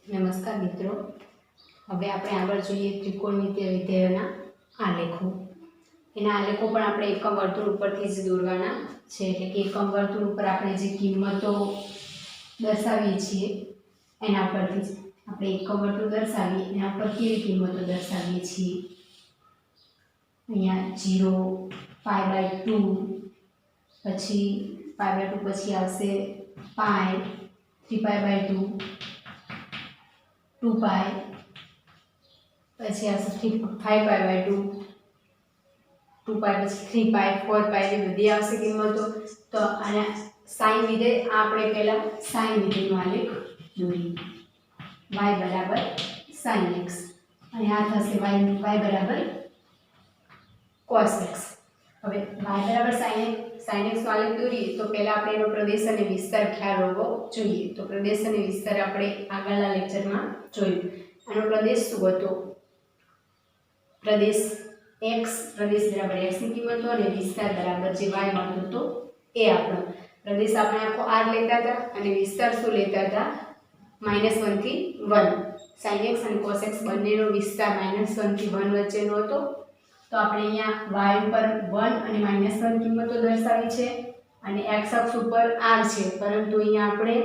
નમસ્કાર મિત્રો, હવે આપણે આગળ જોઈએ ત્રિકોણમિતિય વિધેયોના આલેખો. એના આલેખો પણ આપણે એકમ વર્તુળ ઉપરથી જ દોરવાના છે, એટલે કે એકમ વર્તુળ ઉપર આપણે જે કિંમતો દર્શાવીએ છીએ એના પરથી જ આપણે એકમ વર્તુળ દર્શાવીએ એના પર કેવી કિંમતો દર્શાવીએ છીએ. અહીંયા 0, π/2, પછી π/2 પછી આવશે π, 3π/2, 2π, પછી આવશે 5π/2, 2π પછી 3π, 4π એવી બધી આવશે કિંમતો. તો આના સાઈન વિધેય આપણે પહેલા સાઈન વિધેયનો આલેખ દોરીએ. y sin x અને આ થશે y બરાબર cos x. હવે y sin x નો આલેખ દોરીએ તો પહેલા આપણે એનો પ્રદેશ અને વિસ્તાર ખ્યાલ હોવો જોઈએ. તો પ્રદેશ અને વિસ્તાર આપણે આગળના લેક્ચરમાં જોયું. આનો પ્રદેશ શું હતો? પ્રદેશ x, પ્રદેશ બરાબર x ની કિંમતો અને વિસ્તાર બરાબર જે y મળતો હતો એ આપણો પ્રદેશ આપણે આખો r લેતા હતા અને વિસ્તાર શું લેતા હતા? -1 થી 1. sin x અને cos x બંનેનો વિસ્તાર -1 થી 1 વચ્ચેનો હતો. તો આપણે અહીંયા y ઉપર 1 અને -1 કિંમતો દર્શાવી છે અને x અક્ષ ઉપર r છે, પરંતુ અહીંયા આપણે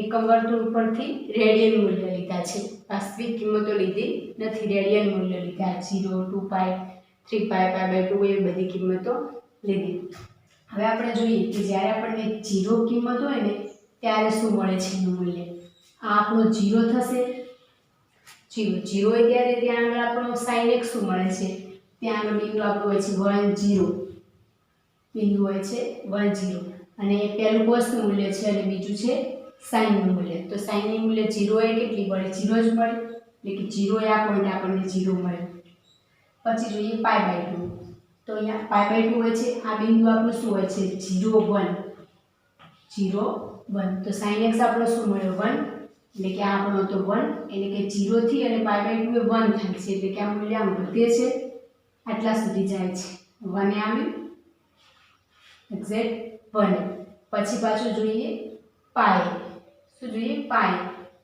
એકમ વર્તુળ ઉપરથી રેડિયન મૂલ્ય લીધા છે, વાસ્તવિક કિંમતો લીધી નથી, રેડિયન મૂલ્ય લીધા. 0, 2π, 3π, π/2 એવી બધી કિંમતો લીધી. હવે આપણે જોઈએ કે જ્યારે આપણને 0 કિંમત હોય ને ત્યારે શું મળે છે એનું મૂલ્ય. આ આપણો 0 થશે. 0 હોય ત્યારે ત્યાં આગળ આપણો sin x શું મળે છે? ત્યાં આગળ બિંદુ આપણું હોય છે 1 0, બિંદુ હોય છે 1 0 અને પહેલું cos નું મૂલ્ય છે અને બીજું છે sin નું મૂલ્ય. તો sin ની મૂલ્ય 0 એ કેટલી મળે? 0 જ મળે, એટલે કે 0 એ આ પોઈન્ટ આપણને 0 મળે. પછી જોઈએ π/2. તો અહીંયા π/2 હોય છે, આ બિંદુ આપણું શું હોય છે? 0 1, 0 1. તો sin x આપણો શું મળ્યો? 1, એટલે કે આ આપણો હતો 1, એટલે કે 0 થી અને π/2 એ 1 થાય છે, એટલે કે આ મૂલ્ય આમ વધે છે, આટલા સુધી જાય છે. 1 એ આવ્યું એક્ઝેક્ટ 1. પછી પાછું જોઈએ π. શું જોઈએ? π.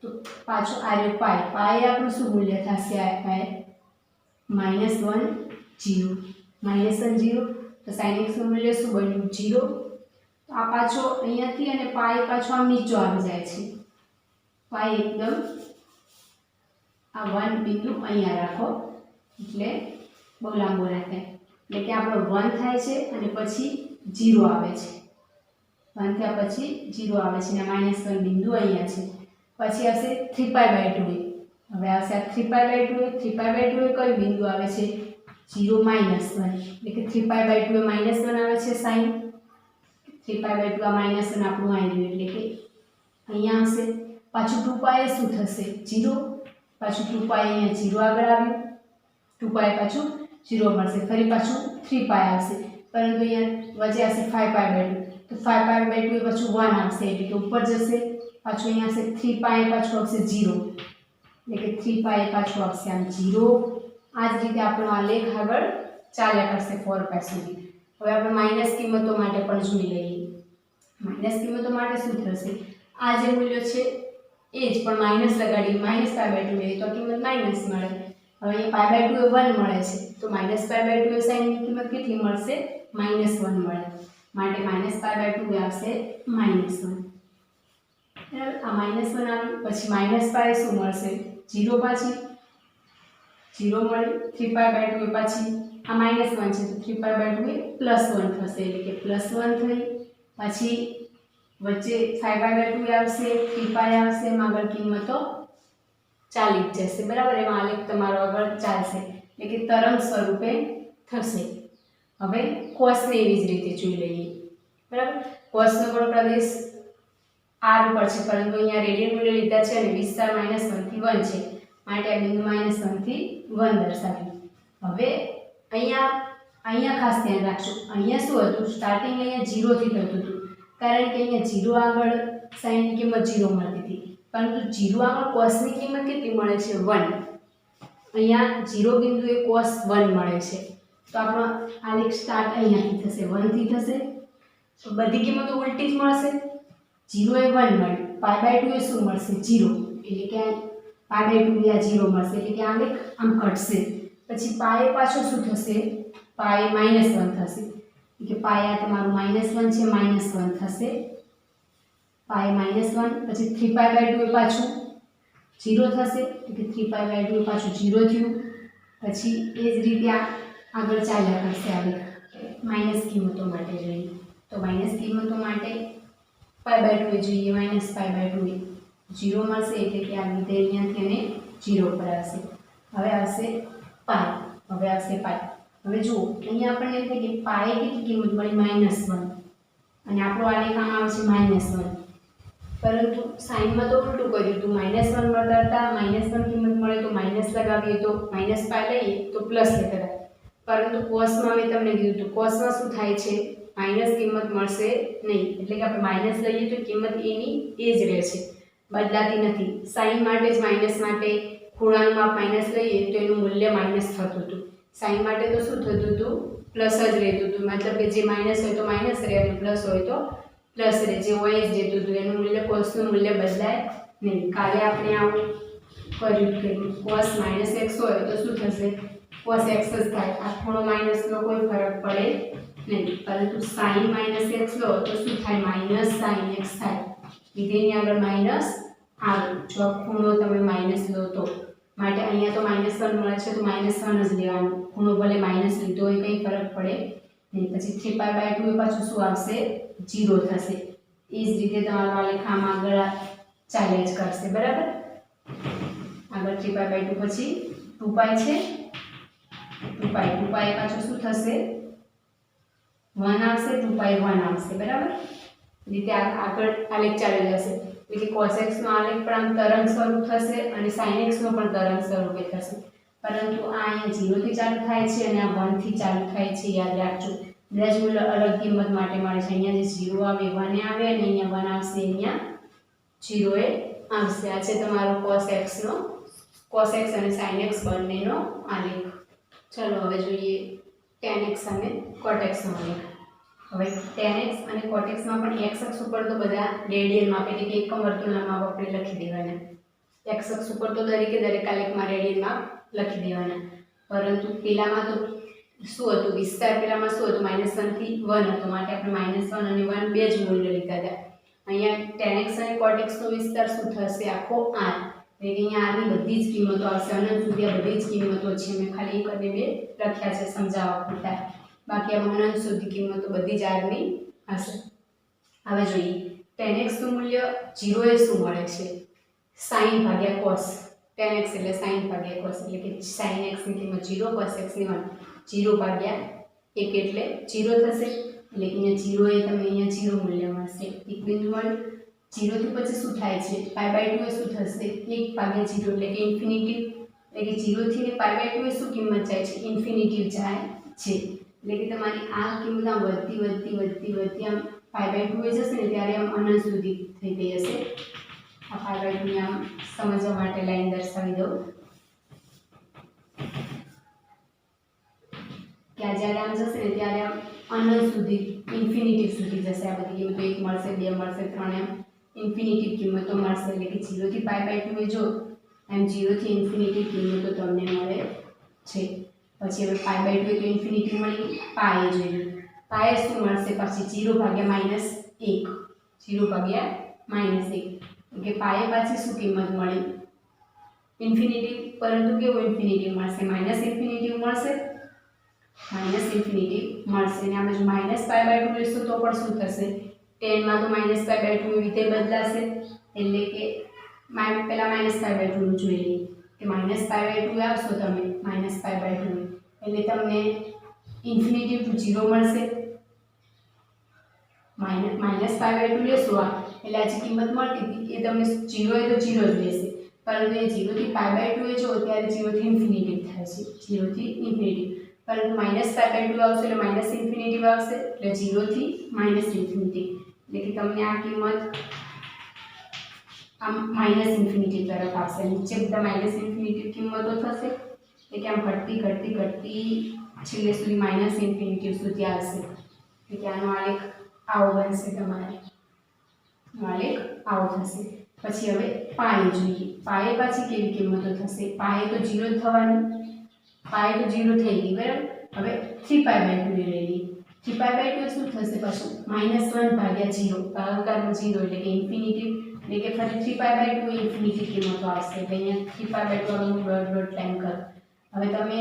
તો પાછું આ રહ્યો π. π એ આપણું શું મૂલ્ય થશે? આ π -1 0, -1 0. તો sin x નું મૂલ્ય શું બન્યું? 0. તો આ પાછો અહીંયાથી અને π પાછો આમ નીચે આવી જાય છે. π એકદમ આ 1 બિંદુ અહીંયા રાખો, એટલે બહુ લાંબો ના થાય, એટલે કે આપણો 1 થાય છે અને પછી 0 આવે છે. 1 થયા પછી 0 આવે છે અને -1 બિંદુ અહીંયા છે. પછી આવશે 3π/2. હવે આવશે આ 3π/2. 3π/2 એ કયું બિંદુ આવે છે? 0 -1, એટલે કે 3π/2 એ -1 આવે છે sin. 3π/2 આ -1 આપણું આવી ગયું, એટલે કે અહીંયા આવશે. પાછું 2π એ શું થશે? 0. પાછું 2π અહીંયા 0 આગળ આવ્યું, 2π પાછું 0 મળશે. ફરી પાછું 3π આવશે, પરંતુ અહીંયા વચ્ચે આવશે 5π/2. તો 5π/2 એ પાછું 1 આવશે, એટલે કે ઉપર જશે. પાછું અહીંયા આવશે 3π પાછું આવશે 0, એટલે કે 3π પાછું આવશે આમ 0. આ જ રીતે આપણો આલેખ આગળ ચાલ્યા કરશે 4π સુધી. હવે આપણે માઇનસ કિંમતો માટે પણ જોઈ લઈએ. માઇનસ કિંમતો માટે શું થશે? આ જે મૂલ્ય છે એ જ, પણ માઇનસ લગાડી -π/2 એ તો કિંમત માઇનસ મળે. હવે અહીંયા π/2 એ 1 મળે છે, તો -π/2 એ sin ની કિંમત કેટલી મળશે? -1 મળે. માટે -π/2 આવશે -1. બરાબર, આ -1 આવ્યું. પછી -π શું મળશે? 0. પાછી 0 મળી. 3π/2 એ પાછી આ -1 છે, તો 3π/2 એ +1 થશે, એટલે કે +1 થઈ. પછી વચ્ચે 5π/2 આવશે, 3π આવશે, એમાં આગળ કિંમતો ચાલી જ જશે. બરાબર, એમાં આલેખ તમારો આગળ ચાલશે, એટલે કે તરંગ સ્વરૂપે થશે. હવે cos ને એવી જ રીતે જોઈ લઈએ. બરાબર, cos નો પણ પ્રદેશ r ઉપર છે, પરંતુ અહીંયા રેડિયન મૂલ્ય લીધા છે અને વિસ્તાર -1 થી 1 છે, માટે આ બિંદુ -1 થી 1 દર્શાવ્યું. હવે અહીંયા ખાસ ધ્યાન રાખજો. અહીંયા શું હતું? સ્ટાર્ટિંગ અહીંયા 0 થી થતું હતું, કારણ કે અહીંયા 0 આગળ sin ની કિંમત 0 મળતી હતી, પરંતુ 0 આગળ cos ની કિંમત કેટલી મળે છે? 1. અહીંયા 0 બિંદુએ cos 1 મળે છે, તો આપણો આલેખ સ્ટાર્ટ અહીંયાથી થશે, 1 થી થશે. તો બધી કિંમતો ઉલટી જ મળશે. 0 એ 1 મળ્યું, π/2 એ શું મળશે? 0, એટલે કે π/2 આ 0 મળશે એટલે કે આલેખ આમ ઘટશે। પછી પાય પાછો શું થશે પાય -1 થશે એટલે કે પાય આ તમારું -1 છે -1 થશે પાય -1 પછી 3π/2 એ પાછું 0 થશે એટલે કે 3π/2 એ પાછું 0 થયું। પછી એ જ રીતે આગળ ચાલ્યા કરશે આલેખ માઈનસ કિંમતો માટે જોઈએ તો માઈનસ કિંમતો માટે π/2 એ જોઈએ -π/2 0 મળશે એટલે કે આ વિધેય અહીંયાથી અને 0 પર આવશે। હવે આવશે પાય હવે જુઓ અહીંયા આપણને એમ થાય કે પાયે કેટલી કિંમત મળી -1 અને આપણો આલેખ આમ આવશે -1 પરંતુ સાઈનમાં તો ઉલટું કર્યું હતું -1 મળતા હતા -1 કિંમત મળે તો માઈનસ લગાવીએ તો -π લઈએ તો પ્લસ લેતા પરંતુ કોસમાં મેં તમને કીધું હતું કોસમાં શું થાય છે માઈનસ કિંમત મળશે નહીં એટલે કે આપણે માઈનસ લઈએ તો કિંમત એની એ જ રહે છે બદલાતી નથી। સાઈન માટે જ માઈનસ માટે ખૂણાનું માપ માઈનસ લઈએ તો એનું મૂલ્ય માઈનસ થતું હતું સાઈન માટે તો શું થતું હતું પ્લસ જ રહેતું હતું મતલબ કે જે માઈનસ હોય તો માઈનસ રહે અને પ્લસ હોય તો પ્લસ રહે જે હોય જ રહેતું હતું એનું મૂલ્ય કોસનું મૂલ્ય બદલાય નહીં। કાલે આપણે આવું કર્યું કે કોસ -x હોય તો શું થશે cos x જ થાય આ ખૂણો માઈનસનો કોઈ ફરક પડે નહીં પરંતુ sin -x લો તો શું થાય -sin x થાય વિધેયની આગળ માઈનસ આવે જો ખૂણો તમે માઈનસ લો તો માટે અહીંયા તો -1 મળે છે તો -1 જ લેવાનું ખૂણો ભલે માઈનસ લીધો હોય કંઈ ફરક પડે નહીં। પછી 3π/2 એ પાછું શું આવશે 0 થશે એ જ રીતે તમારો આલેખ આમ આગળ ચાલ્યા જ કરશે બરાબર। આગળ 3π/2 પછી 2π છે 2π પાછું શું થશે 1 આવશે 2π 1 આવશે બરાબર રીતે આગળ આલેખ ચાલી જશે એટલે cos x નો આલેખ પણ આમ તરંગ સ્વરૂપ થશે અને sin x નો પણ તરંગ સ્વરૂપે થશે પરંતુ આ અહીંયા 0 થી ચાલુ થાય છે અને આ 1 થી ચાલુ થાય છે યાદ રાખજો બધા જ મૂલ્ય અલગ કિંમત માટે મળે છે અહીંયા જે 0 આવે 1 આવે અને અહીંયા 1 આવશે અહીંયા 0 એ આવશે આ છે તમારો cos x અને sin x બંનેનો આલેખ। ચલો હવે જોઈએ tan x અને cot x નો આલેખ। હવે tan x અને cot x માં પણ x અક્ષ ઉપર તો બધા રેડિયન માપ એટલે કે એકમ વર્તુળના માપ આપણે લખી દેવાના x અક્ષ ઉપર તો દરેક આલેખમાં રેડિયન માપ લખી દેવાના પરંતુ પેલામાં તો શું હતું વિસ્તાર પેલામાં શું હતું -1 થી 1 હતો માટે આપણે -1 અને 1 બે જ મૂલ્ય લીધા હતા। અહીંયા tan x અને cot x નો વિસ્તાર શું થશે આખો r એટલે કે અહીંયા r ની બધી જ કિંમતો આવશે અનંત સુધી આ બધી જ કિંમતો છે મેં ખાલી 1 અને 2 લખ્યા છે સમજાવવા પૂરતા બાકી આ અનંત સુધી કિંમતો બધી જ r ની હશે। હવે જોઈએ tan x નું મૂલ્ય 0 એ શું મળે છે sin ભાગ્યા cos tan x એટલે sin ભાગ્યા cos એટલે કે sin x ની કિંમત 0 cos x ની 1 0 ભાગ્યા 1 એટલે 0 થશે એટલે કે અહીંયા 0 એ તમને અહીંયા 0 મૂલ્ય મળશે એક બિંદુ મળે 0 થી પછી શું થાય છે π/2 એ શું થશે 1 ભાગ્યા 0 એટલે કે ઇન્ફિનિટી એટલે કે 0 થી ને π/2 એ શું કિંમત જાય છે ઇન્ફિનિટી જાય છે એટલે કે તમારી આ કિંમત આમ વધતી આમ π/2 એ જશે ને ત્યારે આમ અનંત સુધી થઈ ગઈ હશે આ π/2 ને આમ સમજવા માટે લાઈન દર્શાવી દઉં કે આ જ્યારે આમ જશે ને ત્યારે આમ અનંત સુધી ઇન્ફિનિટી સુધી જશે આ બધી કિંમતો 1 મળશે 2 મળશે 3 એમ ઇન્ફિનિટી કિંમતો મળશે એટલે કે 0 થી π/2 એ જો એમ 0 થી ઇન્ફિનિટી કિંમતો તમને મળે છે। પછી હવે π/2 તો ઇન્ફિનિટી મળી પાય જોઈએ પાય શું મળશે પછી 0 ભાગ્યા -1 0 ભાગ્યા -1 એટલે પાય પાછી શું કિંમત મળી ઇન્ફિનિટી પરંતુ કેવું ઇન્ફિનિટી મળશે ઇન્ફિનિટી મળશે અને આ બાજુ -π/2 લેશો તો પણ શું થશે tan માં તો -π/2 નું વિધેય બદલાશે એટલે કે પહેલા -π/2 નું જોઈ લઈએ કે -π/2 આવશો તમે -π/2 એટલે તમને ઇન્ફિનિટી ટુ 0 મળશે -π/2 લેશો એટલે આ જે કિંમત મળતી હતી એ તમને 0 એ તો 0 જ લેશે પરંતુ એ 0 થી π/2 એ જો ત્યારે 0 થી ઇન્ફિનિટી થાય છે 0 થી ઇન્ફિનિટી પરંતુ -π/2 આવશે એટલે -ઇન્ફિનિટી આવશે એટલે 0 થી -ઇન્ફિનિટી એટલે કે તમને આ કિંમત આમ -ઇન્ફિનિટી તરફ આવશે નીચે બધા -ઇન્ફિનિટી કિંમતો થશે એટલે આમ ઘટતી છેલ્લે સુધી -ઇન્ફિનિટી સુધી આવશે એટલે આનો આલેખ આવો બનશે તમારે આલેખ આવો થશે। પછી હવે પાય જોઈએ. પાયે પાછી કેવી કિંમતો થશે? પાયે તો 0 થવાની, પાયે તો 0 થઈ ગઈ બરાબર. હવે 3π/2 લઈ લઈએ. 3π/2 શું થશે પાછું? -1/0, ભાગાકારમાં 0 એટલે કે ઇન્ફિનિટી, એટલે કે ફરી 3π/2 ઇન્ફિનિટી કિંમતો આવશે. એટલે અહીંયા 3π/2 નું ડોટ લાઈન કરો. હવે તમે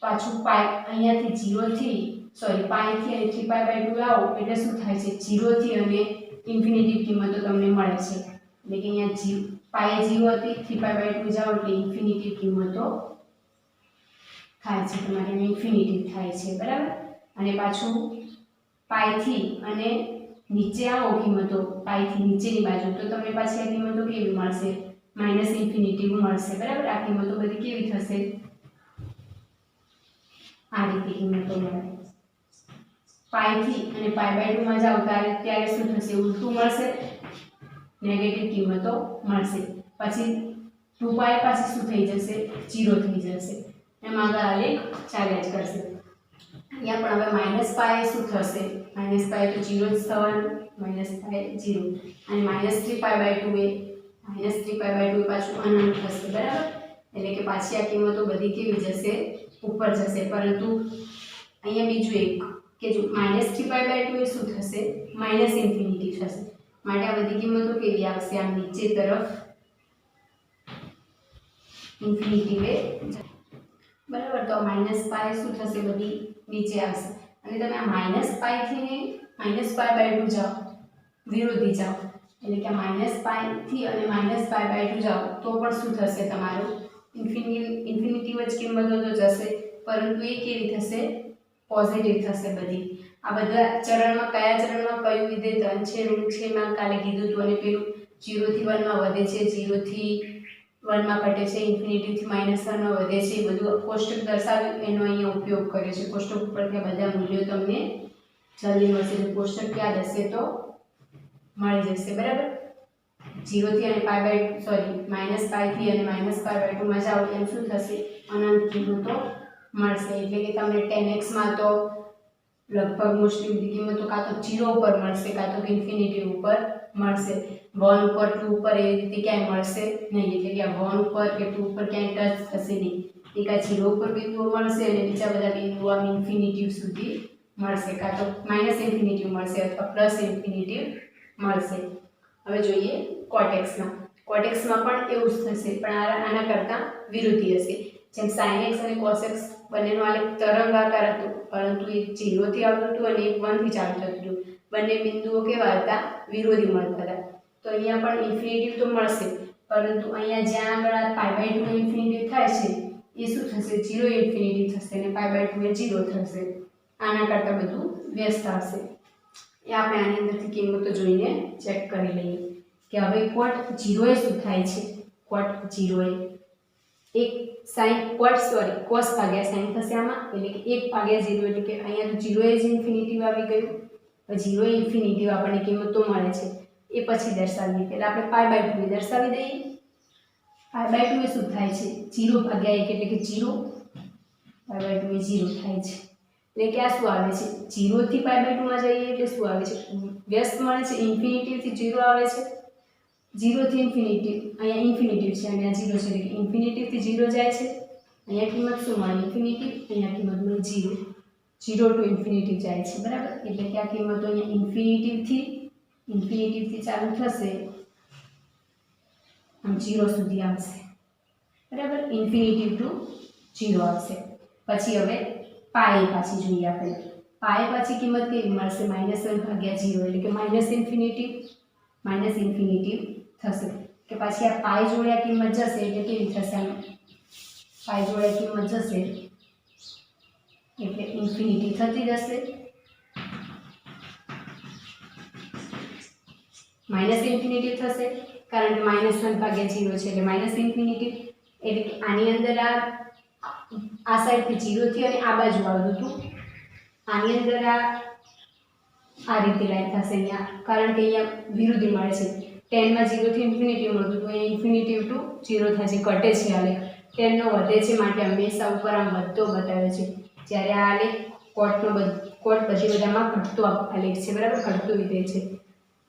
પાછું પાય અહીંયાથી 0 થી પાયથી અને 3π/2 આવો એટલે શું થાય છે? 0 થી અને ઇન્ફિનિટી કિંમતો તમને મળે છે. એટલે કે અહીંયા પાયે 0 હતી, 3π/2 જાઓ એટલે ઇન્ફિનિટી કિંમતો થાય છે. તમારે ઇન્ફિનિટી થાય છે બરાબર. અને પાછું પાયથી અને નીચે આવો કિંમતો, પાયથી નીચેની બાજુ, તો તમને પાછી આ કિંમતો કેવી મળશે? -ઇન્ફિનિટી મળશે બરાબર. આ કિંમતો બધી કેવી થશે? આ રીતે કિંમતો મળે. પાયથી અને π/2 માં જાઓ ત્યારે શું થશે? ઉલટું મળશે, નેગેટિવ કિંમતો મળશે. પછી 2π પાછી શું થઈ જશે? 0 થઈ જશે. એમ આગળ આલેખ ચાલ્યા જ કરશે. અહીંયા પણ હવે -π શું થશે? -π તો 0 જ થવાનું, -π 0. અને -3π/2 -3π/2 પાછું અનંત થશે બરાબર. એટલે કે પાછી આ કિંમતો બધી કેવી જશે? ઉપર જશે. પરંતુ અહીંયા બીજું એક કે જો -3π/2 એ શું થશે? ઇન્ફિનિટી થશે. માટે આ બધી કિંમતો કેવી આવશે? આમ નીચે તરફ ઇન્ફિનિટી બરાબર. તો -π શું થશે? બધી નીચે આવશે. અને તમે આ -π થી -π/2 જાઓ, વિરોધી જાઓ, એટલે કે -π થી અને -π/2 જાઓ તો પણ શું થશે? તમારું ઇન્ફિનિટી જ કિંમતો તો જશે, પરંતુ એ કેવી થશે? પોઝિટિવ થશે બધી. આ બધા ચરણમાં કયા ચરણમાં કયું વિધેય ધન છે ઋણ છે મેં કાલે કીધું હતું. અને પેલું 0 થી 1 માં વધે છે, 0 થી 1 માં ઘટે છે, ઇન્ફિનિટી થી -1 માં વધે છે. એ બધું કોષ્ટક દર્શાવ્યું એનો અહીંયા ઉપયોગ કર્યો છે. કોષ્ટક ઉપર ત્યાં બધા મૂલ્યો તમને જલ્દી મળશે. જો કોષ્ટક યાદ હશે તો મળી જશે બરાબર. 0 થી અને -π થી અને -π/2 માં જાઓ એમ શું થશે? અનંત કિંમતો મળશે. એટલે કે તમને 10x માં તો લગભગ મોસ્ટલી બધી કિંમતો કાં તો 0 ઉપર મળશે, કાં તો ઇન્ફિનિટી ઉપર મળશે. 1 ઉપર 2 ઉપર એવી રીતે ક્યાંય મળશે નહીં. એટલે કે 1 ઉપર કે 2 ઉપર ક્યાંય ટચ થશે નહીં. એક આ 0 ઉપર બિંદુઓ મળશે અને બીજા બધા બિંદુઓ આમ ઇન્ફિનિટી સુધી મળશે, કાં તો -ઇન્ફિનિટી મળશે અથવા +ઇન્ફિનિટી મળશે. હવે જોઈએ કોટેક્સમાં. કોટેક્સમાં પણ એવું જ થશે, પણ આના કરતાં વિરોધી હશે. જેમ sin x અને cos x બંનેનો આલેખ તરંગાકાર હતો, પરંતુ એક 0 થી આવતું હતું અને એક 1 થી ચાલુ થતું હતું. બંને બિંદુઓ કેવા હતા? વિરોધી મળતા હતા. તો અહીંયા પણ ઇન્ફિનિટી તો મળશે, પરંતુ અહીંયા જ્યાં આગળ π/2 ઇન્ફિનિટી થાય છે એ શું થશે? 0 ઇન્ફિનિટી થશે અને π/2 એ 0 થશે. આના કરતાં બધું વ્યસ્ત આવશે. એ આપણે આની અંદરથી કિંમતો જોઈને ચેક કરી લઈએ કે હવે cot 0 એ શું થાય છે? cot 0 એ એક cos ભાગ્યા sin થશે આમાં, એટલે કે 1/0, એટલે કે અહીંયા તો 0 એ જ ઇન્ફિનિટી આવી ગયું. 0 ઇન્ફિનિટી આપણને કિંમતો મળે છે એ પછી દર્શાવીએ. પહેલા આપણે π/2 દર્શાવી દઈએ. π/2 એ શું થાય છે? 0/1 એટલે કે 0. π/2 એ 0 થાય છે. એટલે કે આ શું આવે છે? 0 થી π/2 માં જઈએ એટલે શું આવે છે? વ્યસ્ત મળે છે. ઇન્ફિનિટી થી 0 આવે છે. 0 થી ઇન્ફિનિટી, અહીંયા ઇન્ફિનિટી છે અને આ 0 છે, એટલે કે ઇન્ફિનિટી થી 0 જાય છે. અહીંયા કિંમત શું મળે? ઇન્ફિનિટી. અહીંયા કિંમત મળે 0. 0 ટુ ઇન્ફિનિટી જાય છે બરાબર. એટલે કે આ કિંમતો અહીંયા ઇન્ફિનિટી થી ચાલુ થશે, આમ 0 સુધી આવશે બરાબર. ઇન્ફિનિટી ટુ 0 આવશે. પછી હવે પાય પાછી જોઈએ આપણે. પાય પાછી કિંમત કેવી મળશે? -1/0, એટલે કે ઇન્ફિનિટી થશે. કે પાછી આ પાય જોડે આ કિંમત જશે એટલે કેવી થશે? આમ પાય જોડે કિંમત જશે એટલે ઇન્ફિનિટી થતી જશે. -ઇન્ફિનિટી થશે કારણ કે -1/0 છે એટલે -ઇન્ફિનિટી. એટલે કે આની અંદર આ સાઈડથી 0 થી અને આ બાજુ આવતું હતું. આની અંદર આ રીતે લાઈન થશે અહીંયા, કારણ કે અહીંયા વિરુદ્ધ મળે છે. 10 માં 0 થી ઇન્ફિનિટી મળતું હતું, અહીંયા ઇન્ફિનિટી ટુ 0 થાય છે, ઘટે છે આલેખ. 10 નો વધે છે માટે હંમેશા ઉપર આમ વધતો બતાવે છે. જ્યારે આ આલેખ કોટ બધામાં ઘટતો આલેખ છે બરાબર, ઘટતો વિધેય છે.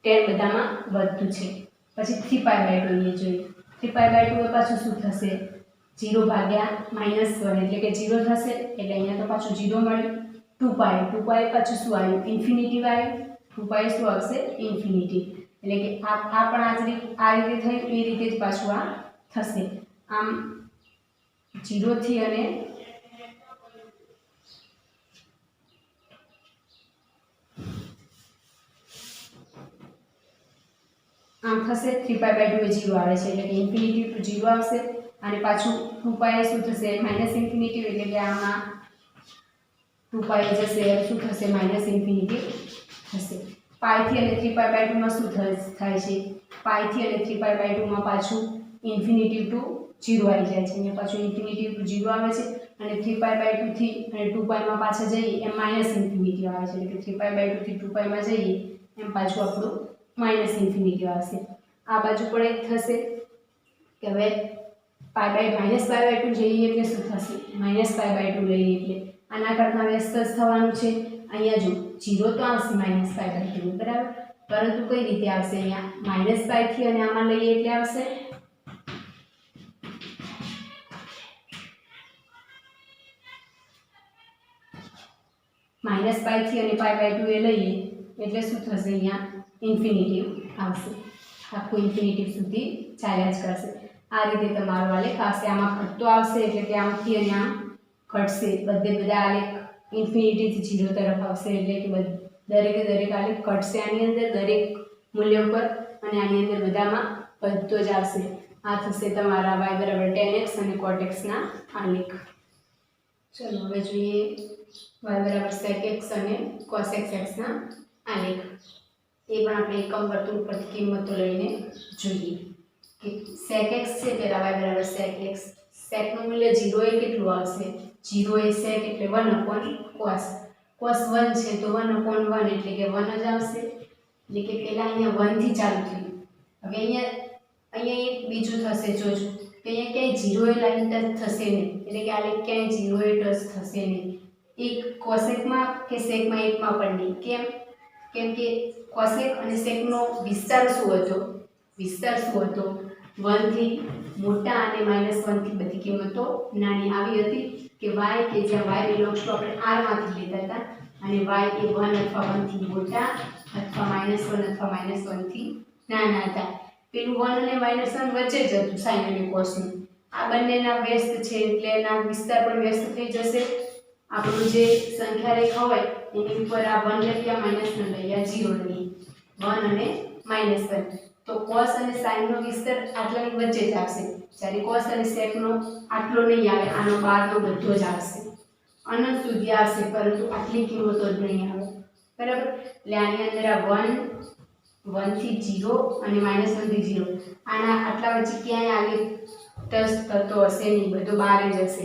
10 બધામાં વધતું છે. પછી 3π/2 ये જોઈએ 3π/2 એ પાછું શું થશે 0 ભાગ્યા -1 એટલે કે 0 થશે એટલે અહીંયા તો પાછું 0 મળ્યું 2π પાછું શું આવ્યું ઇન્ફિનિટી આવ્યું 2π શું આવશે ઇન્ફિનિટી એટલે કે આ પણ આ રીતે થયું એ રીતે જ પાછું આ થશે આમ 0 થી અને આમ થશે 3π/2 એ 0 આવે છે એટલે કે ઇન્ફિનિટી ટુ 0 આવશે અને પાછું 2π શું થશે માઈનસ ઇન્ફિનિટી એટલે કે આમાં 2π જશે શું થશે માઈનસ ઇન્ફિનિટી થશે પાઈ થી અને 3π/2 માં શું થાય છે પાઈ થી અને 3π/2 માં પાછું ઇન્ફિનિટી ટુ 0 આવી જાય છે અને પાછું ઇન્ફિનિટી ટુ 0 આવે છે અને 3π/2 થી અને 2π માં પાછા જઈએ એમ માઈનસ ઇન્ફિનિટી આવે છે એટલે કે 3π/2 થી 2π માં જઈએ એમ પાછું આપણું માઈનસ ઇન્ફિનિટી આવશે આ બાજુ પણ એક થશે કે હવે -π/2 જઈએ એટલે શું થશે -π/2 લઈએ એટલે આના કરતાં વ્યસ્ત જ થવાનું છે અહીંયા જો 0 તો આવશે -π/2 બરાબર પરંતુ કઈ રીતે આવશે અહીંયા -π થી અને આમાં લઈએ એટલે આવશે -π થી અને π/2 એ લઈએ એટલે શું થશે અહીંયા ઇન્ફિનિટી આવશે આખું ઇન્ફિનિટી સુધી ચાલ્યા જ કરશે આ રીતે તમારો આલેખ આવશે આમાં ઘટતો આવશે એટલે કે આમથી અને આમ ઘટશે બધા આલેખ ઇન્ફિનિટી થી 0 તરફ આવશે એટલે કે દરેકે દરેક આલેખ ઘટશે આની અંદર દરેક મૂલ્ય પર અને આની અંદર બધામાં વધતો જ આવશે આ થશે તમારા y = tan x અને cot x ના આલેખ ચલો હવે જોઈએ y = sec x અને cos x ના આલેખ એ પણ આપણે એકમ વર્તુળ પરથી કિંમતો લઈને જોઈએ કે sec x છે પહેલા y = sec x sec નું મૂલ્ય 0 એ કેટલું આવશે 0 એ sec એટલે 1/cos cos 1 છે તો 1/1 એટલે કે 1 જ આવશે એટલે કે પહેલા અહીંયા 1 થી ચાલુ થયું હવે અહીંયા એક બીજું થશે જોજો કે અહીંયા ક્યાંય 0 એ લાઈન ટચ થશે નહીં એટલે કે આ લેખ ક્યાંય 0 એ ટચ થશે નહીં એક cosec માં કે sec માં એકમાં પણ નહીં કેમ કે cosec અને sec નો વિસ્તાર શું હતો 1 થી મોટા અને -1 થી બધી કિંમતો નાની આવી હતી કે y કે જ્યાં y બિલોંગ્સ ટુ આપણે r માંથી લેતા હતા અને y એ 1 અથવા 1 થી મોટા અથવા -1 અથવા -1 થી નાના હતા પેલું 1 અને -1 વચ્ચે જ હતું sin અને cos નું આ બંનેના વ્યસ્ત છે એટલે એના વિસ્તાર પણ વ્યસ્ત થઈ જશે આપણું જે સંખ્યા રેખા હોય એની ઉપર આ 1 લઈએ -1 લઈએ 0 લઈએ 1 અને -1 તો cos અને sin નો વિસ્તાર આટલાની વચ્ચે જ આવશે જ્યારે cos અને sec નો આટલો નહીં આવે આનો બહારનો બધો જ આવશે અનંત સુધી આવશે પરંતુ આટલી કિંમતો જ નહીં આવે બરાબર એટલે આની અંદર આ 1 થી 0 અને -1 થી 0 આના આટલા વચ્ચે ક્યાંય આવે ટચ થતો હશે નહીં બધો બહાર જ હશે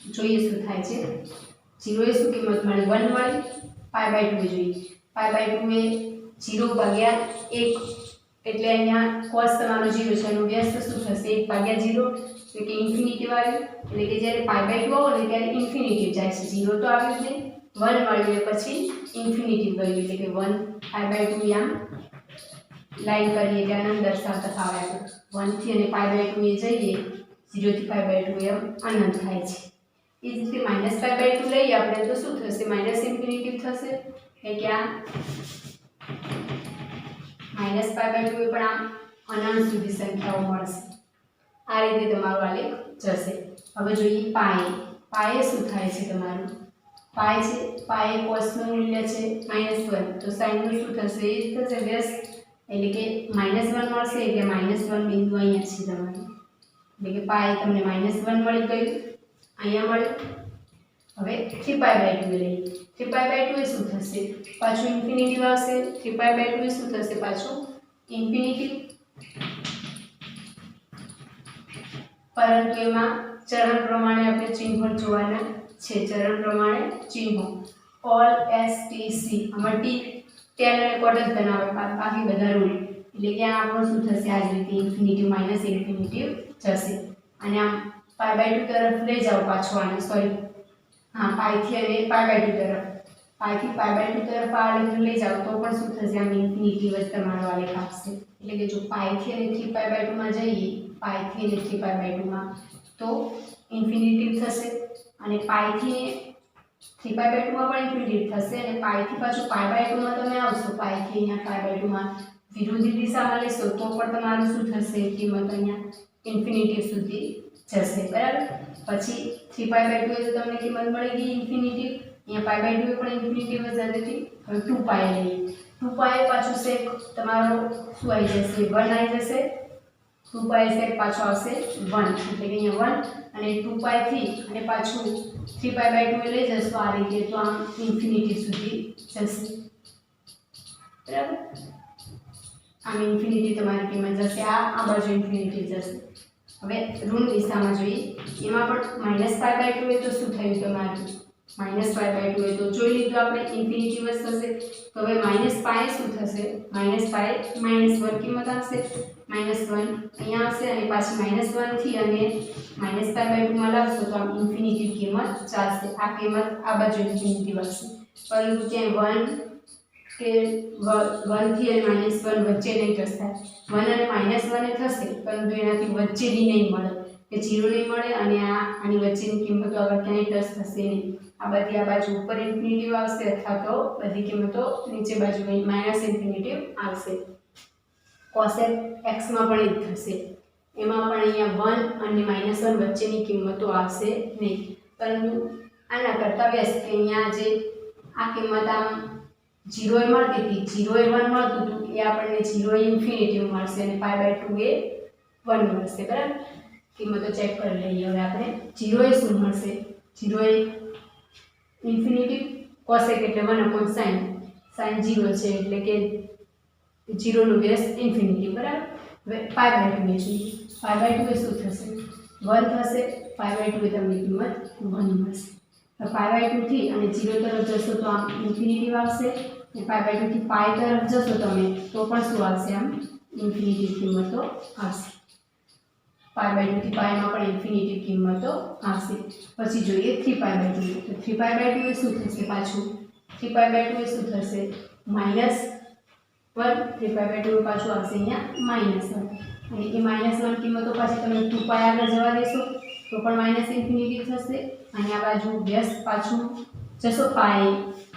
જોઈએ શું થાય છે 0 એ શું કિંમત મળી 1 મળી π/2 જોઈએ π/2 એ 0/1 એટલે અહીંયા cos તમારો 0 છે એનો વ્યસ્ત શું થશે 1/0 એટલે કે ઇન્ફિનિટી વાળું એટલે કે જ્યારે π/2 આવે ને ત્યારે ઇન્ફિનિટી જાય છે 0 તો આવ્યું જ નહીં 1 મળ્યું એટલે પછી ઇન્ફિનિટી ગયું એટલે કે 1 π/2 આમ લાઈન કરીએ એટલે આનંદ દર્શાવતા ફાવે 1 થી અને π/2 એ જઈએ 0 થી π/2 એમ અનંત થાય છે એ જ રીતે -π/2 લઈએ આપણે તો શું થશે માઈનસ ઇન્ફિનિટી થશે એટલે કે આ -π/2 પણ આમ અનંત સુધી સંખ્યાઓ મળશે આ રીતે તમારો આલેખ જશે હવે જોઈએ પાઈ શું થાય છે તમારું પાઈ છે પાઈ cos નું મૂલ્ય છે -1 તો sin નું શું થશે એ જ થશે વ્યસ્ત એટલે કે -1 મળશે એટલે -1 બિંદુ અહીંયા છે તમારું એટલે કે પાઈ તમને -1 મળી ગયું અહીંયા મળ્યું હવે 3π/2 લઈએ 3π/2 એ શું થશે પાછું ઇન્ફિનિટી આવશે 3π/2 એ શું થશે પાછું ઇન્ફિનિટી પરંતુ એમાં ચરણ પ્રમાણે આપણે ચિહ્નો જોવાના છે ચરણ પ્રમાણે ચિહ્નો ઓલ એસ ટી સી આમાં ટી ટેન અને કોટ જ બનાવે બાકી બધા રૂલ એટલે કે આપણું શું થશે આ જ રીતે ઇન્ફિનિટી માઈનસ ઇન્ફિનિટી જશે અને આમ π/2 તરફ લઈ જાઓ પાછો આને સોરી હા પાઈ થી અને π/2 તરફ પાઈ થી પાઈ/2 તરફ આ આલેખ લઈ જાઓ તો પણ શું થશે, આમ ઇન્ફિનિટી જ તમારો આલેખ આપશે. એટલે કે જો પાઈ થી અને 3π/2 માં જઈએ, પાઈ થી અને 3π/2 માં તો ઇન્ફિનિટી થશે, અને પાઈ થી 3π/2 માં પણ ઇન્ફિનિટી થશે, અને પાઈ થી પાછું π/2 માં તમે આવશો, પાઈ થી અહીંયા π/2 માં વિરોધી દિશામાં લેશો તો પણ તમારું શું થશે, કિંમત અહીંયા ઇન્ફિનિટી સુધી જશે. બરાબર. પછી 3π/2 એ તો તમને કિંમત મળી ગઈ ઇન્ફિનિટી, અહીંયા π/2 પણ ઇન્ફિનિટી વજાતી. હવે 2π લઈએ, 2π પાછું સેક તમારો શું આવી જશે, 1 આવી જશે. 2π સેક પાછો આવશે 1, એટલે કે અહીંયા 1 અને 2π થી અને પાછું 3π/2 લઈ જશો આ રીતે તો આમ ઇન્ફિનિટી સુધી જશે. બરાબર. આમ ઇન્ફિનિટી તમારી કિંમત જશે, આ બાજુ ઇન્ફિનિટી જશે. હવે ઋણ દિશામાં જોઈએ, એમાં પણ -π/2 હોય તો શું થયું તમારું, -π/2 હોય તો જોઈ લીધું આપણે ઇન્ફિનિટી વસ થશે. તો હવે -π શું થશે, -π -1 કિંમત આવશે, -1 અહીંયા આવશે, અને પાછી -1 થી અને -π/2 માં લાવશો તો આમ ઇન્ફિનિટી કિંમત ચાલશે. આ કિંમત આ બાજુ ઇન્ફિનિટી વધશે, પરંતુ ત્યાં 1 કે 1 થી અને -1 વચ્ચે નહીં ટચ થાય. 1 અને -1 થશે, પરંતુ એનાથી વચ્ચેની નહીં મળે, કે 0 નહીં મળે, અને આની વચ્ચેની કિંમતો આગળ ક્યાંય ટચ થશે નહીં. આ બધી આ બાજુ ઉપર ઇન્ફિનિટી આવશે, અથવા તો બધી કિંમતો નીચે બાજુ માઇનસ ઇન્ફિનિટી આવશે. cosec x માં પણ એ થશે, એમાં પણ અહીંયા 1 અને -1 વચ્ચેની કિંમતો આવશે નહીં, પરંતુ આના કરતા વ્યસ્ત કે અહીંયા જે આ કિંમત આમ 0 એ મળતી હતી, 0 એ 1 મળતું હતું, એ આપણને 0 એ ઇન્ફિનિટી મળશે, અને π/2 એ 1 મળશે. બરાબર. કિંમતો ચેક કરી લઈએ. હવે આપણે 0 એ શું મળશે, 0 એ ઇન્ફિનિટી, cosec એટલે 1/sin, sin 0 છે એટલે કે 0 નું વ્યસ્ત ઇન્ફિનિટી. બરાબર. હવે π/2 એ જોઈએ, π/2 એ શું થશે, 1 થશે, π/2 એ તમને કિંમત 1 મળશે. π/2 થી અને 0 તરફ જશો તો આમ ઇન્ફિનિટી આવશે, અને π/2 થી π તરફ જશો તમે તો પણ શું આવશે, આમ ઇન્ફિનિટી કિંમતો આવશે. π/2 થી π માં પણ ઇન્ફિનિટી કિંમતો આવશે. પછી જોઈએ 3π/2, તો 3π/2 એ શું થશે, પાછું 3π/2 એ શું થશે, -1, 3π/2 પાછું આવશે અહીંયા -1, અને એ -1 કિંમતો પાછી તમે 2π આગળ જવા દેશો તો પણ માઇનસ ઇન્ફિનિટી થશે, અને આ બાજુ વ્યસ્ત પાછું જશો પાઈ,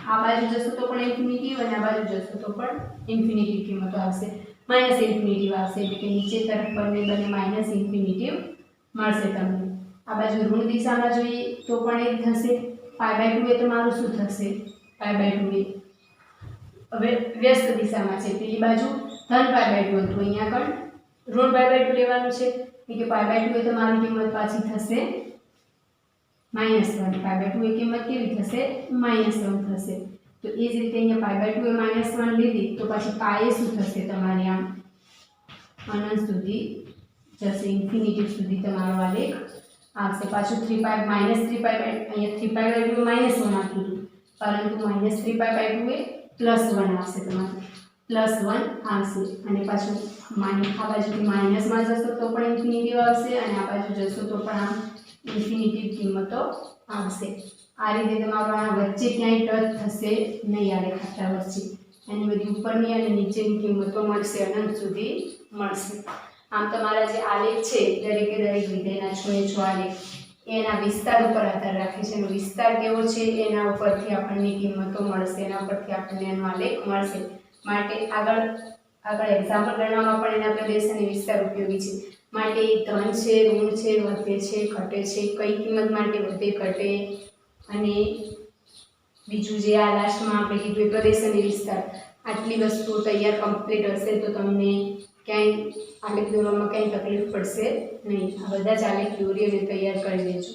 આ બાજુ જશો તો પણ ઇન્ફિનિટી, અને આ બાજુ જશો તો પણ ઇન્ફિનિટી કિંમતો આવશે, માઇનસ ઇન્ફિનિટી આવશે, એટલે કે નીચે તરફ બંને માઇનસ ઇન્ફિનિટી મળશે તમને. આ બાજુ ઋણ દિશામાં જોઈએ તો પણ એ થશે. π/2 એ તમારું શું થશે, π/2 એ હવે વ્યસ્ત દિશામાં છે, પેલી બાજુ ધન π/2 હતું, અહીંયા પણ ઋણ π/2 લેવાનું છે, એટલે કે π/2 એ તમારી કિંમત પાછી થશે -1. π/2 એ કિંમત કેવી થશે, -1 થશે. તો એ જ રીતે અહીંયા π/2 એ -1 લીધી તો પછી પાઈ શું થશે તમારી, આમ અનંત સુધી જશે, ઇન્ફિનિટી સુધી તમારો આલેખ આવશે. પાછું 3π અહીંયા 3π/2 -1 આવતું હતું, પરંતુ -3π/2 એ +1 આવશે, તમારું +1 આવશે, અને પાછું આ બાજુથી માઇનસમાં જશો તો પણ ઇન્ફિનિટી આવશે, અને આ બાજુ જશો તો પણ આમ ઇન્ફિનિટી કિંમતો આવશે. આ રીતે તમારો આ વચ્ચે ક્યાંય ટચ થશે નહીં, આલેખ આટલા વચ્ચે એની બધી ઉપરની અને નીચેની કિંમતો મળશે, અનંત સુધી મળશે. આમ તમારા જે આલેખ છે દરેકે દરેક વિધેયના 6 એ 6 આલેખ એના વિસ્તાર ઉપર આધાર રાખે છે, એનો વિસ્તાર કેવો છે એના ઉપરથી આપણને કિંમતો મળશે, એના ઉપરથી આપણને એનો આલેખ મળશે. માટે આગળ એક્ઝામ્પલ ગણવામાં પણ એના પ્રદેશ અને વિસ્તાર ઉપયોગી છે. માટે ધન છે, ઋણ છે, વધે છે, ઘટે છે, કઈ કિંમત માટે વધે ઘટે, અને બીજું જે આ લાસ્ટમાં આપણે કીધું પ્રદેશ અને વિસ્તાર, આટલી વસ્તુઓ તૈયાર કમ્પ્લીટ હશે તો તમને ક્યાંય આલેખ દોરવામાં કંઈ તકલીફ પડશે નહીં. આ બધા જ આલેખ દોરી અને તૈયાર કરી દેજો.